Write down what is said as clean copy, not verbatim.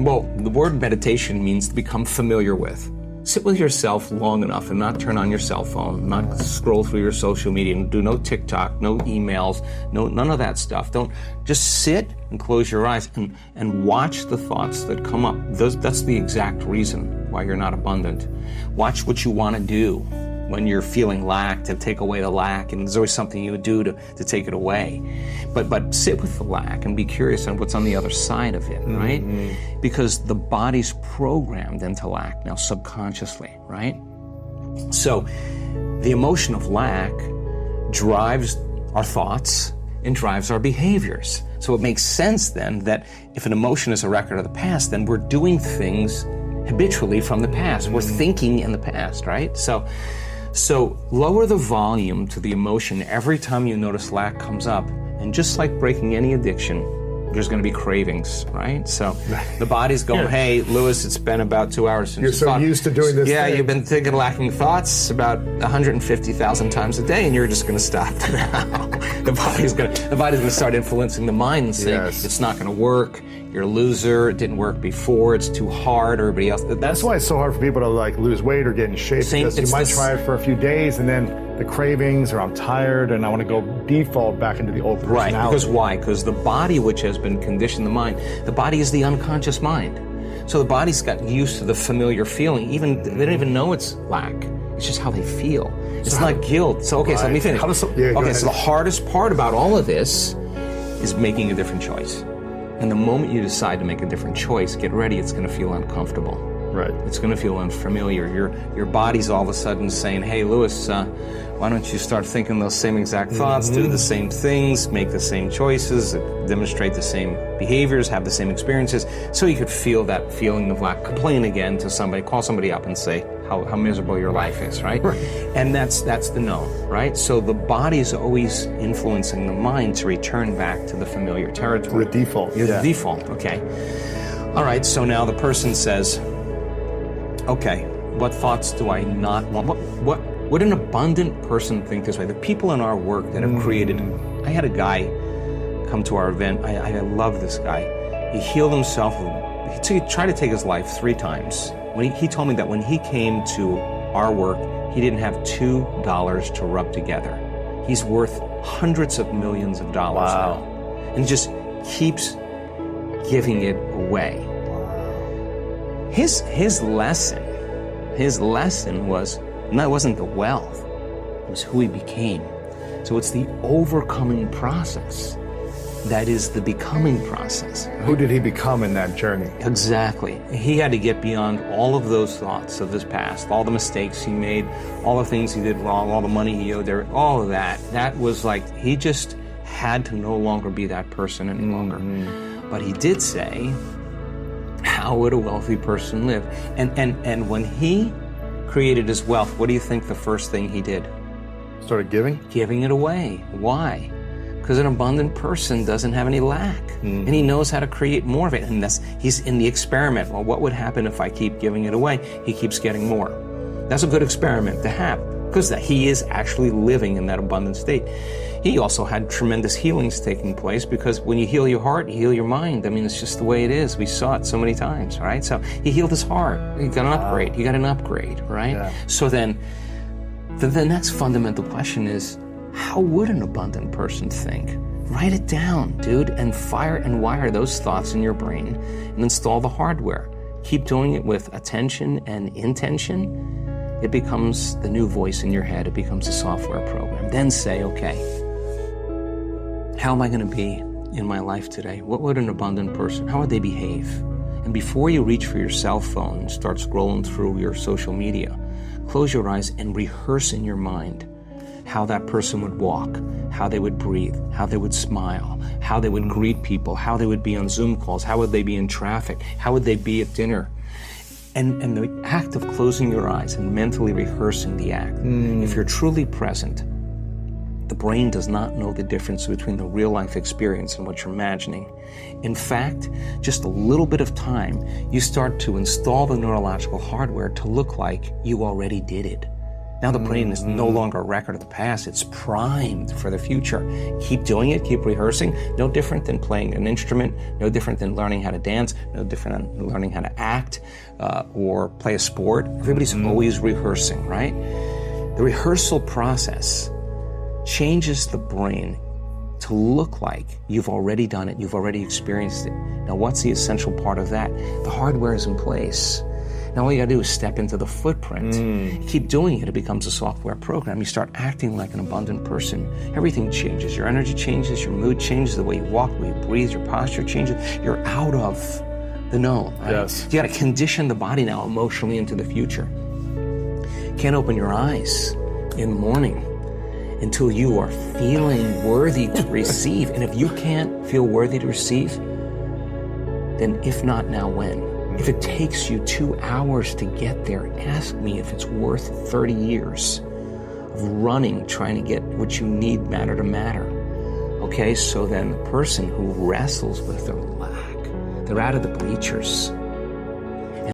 Well, the word meditation means to become familiar with. Sit with yourself long enough and not turn on your cell phone, not scroll through your social media, and do no TikTok, no emails, none of that stuff. Don't just sit and close your eyes and watch the thoughts that come up. That's the exact reason why you're not abundant. Watch what you want to do when you're feeling lack, to take away the lack, and there's always something you would do to take it away. But sit with the lack and be curious on what's on the other side of it, right? Mm-hmm. Because the body's programmed into lack now subconsciously, right? So the emotion of lack drives our thoughts and drives our behaviors. So it makes sense then that if an emotion is a record of the past, then we're doing things habitually from the past. We're thinking in the past, right? So lower the volume to the emotion every time you notice lack comes up. And just like breaking any addiction, there's going to be cravings, right? So the body's going, hey, Lewis, it's been about 2 hours since you're so used to doing this thing. You've been thinking lacking thoughts about 150,000 times a day, and you're just going to stop now. The body's going to start influencing the mind and saying, it's not going to work. You're a loser. It didn't work before. It's too hard. Everybody else. That's why it's so hard for people to lose weight or get in shape. Because you might try it for a few days, and then the cravings, or I'm tired, and I want to go default back into the old personality. Right. Because why? Because the body, which has been conditioned, the mind. The body is the unconscious mind. So the body's got used to the familiar feeling. Even they don't even know it's lack. It's just how they feel. It's not guilt. So so let me finish. So the hardest part about all of this is making a different choice. And the moment you decide to make a different choice, get ready, it's going to feel uncomfortable. Right. It's going to feel unfamiliar. Your body's all of a sudden saying, hey, Lewis, why don't you start thinking those same exact thoughts, do the same things, make the same choices, demonstrate the same behaviors, have the same experiences, so you could feel that feeling of lack. Complain again to somebody, call somebody up and say how miserable your life is, right? And that's the no, right? So the body is always influencing the mind to return back to the familiar territory. The default. The default, okay. All right, so now the person says, okay, what thoughts do I not want? What would an abundant person think this way? The people in our work that have created, I had a guy come to our event. I love this guy. He healed himself. He tried to take his life 3 times. When he told me that when he came to our work, he didn't have $2 to rub together. He's worth hundreds of millions of dollars now. And just keeps giving it away. His lesson wasn't the wealth, it was who he became. So it's the overcoming process that is the becoming process. Who did he become in that journey? Exactly. He had to get beyond all of those thoughts of his past, all the mistakes he made, all the things he did wrong, all the money he owed there, all of that. That was like, he just had to no longer be that person any longer. But he did say, how would a wealthy person live? And when he created his wealth, what do you think the first thing he did? Started giving? Giving it away. Why? Because an abundant person doesn't have any lack. And he knows how to create more of it. And he's in the experiment. Well, what would happen if I keep giving it away? He keeps getting more. That's a good experiment to have, because he is actually living in that abundant state. He also had tremendous healings taking place, because when you heal your heart, you heal your mind. I mean, it's just the way it is. We saw it so many times, right? So he healed his heart. He got an upgrade. He got an upgrade, right? Yeah. So then the next fundamental question is, how would an abundant person think? Write it down, dude, and fire and wire those thoughts in your brain and install the hardware. Keep doing it with attention and intention. It becomes the new voice in your head. It becomes a software program. Then say, okay, how am I going to be in my life today? What would an abundant person, how would they behave? And before you reach for your cell phone and start scrolling through your social media, close your eyes and rehearse in your mind how that person would walk, how they would breathe, how they would smile, how they would greet people, how they would be on Zoom calls, how would they be in traffic, how would they be at dinner. And the act of closing your eyes and mentally rehearsing the act, if you're truly present, the brain does not know the difference between the real life experience and what you're imagining. In fact, just a little bit of time, you start to install the neurological hardware to look like you already did it. Now the brain is no longer a record of the past. It's primed for the future. Keep doing it. Keep rehearsing. No different than playing an instrument. No different than learning how to dance. No different than learning how to act or play a sport. Everybody's always rehearsing, right? The rehearsal process changes the brain to look like you've already done it. You've already experienced it. Now, what's the essential part of that? The hardware is in place. Now all you gotta do is step into the footprint. Keep doing it, it becomes a software program. You start acting like an abundant person. Everything changes. Your energy changes, your mood changes, the way you walk, the way you breathe, your posture changes. You're out of the known, right? Yes. You gotta condition the body now emotionally into the future. Can't open your eyes in the morning until you are feeling worthy to receive. And if you can't feel worthy to receive, then if not now, when? If it takes you 2 hours to get there, ask me if it's worth 30 years of running, trying to get what you need matter to matter. Okay, so then the person who wrestles with their lack, they're out of the bleachers.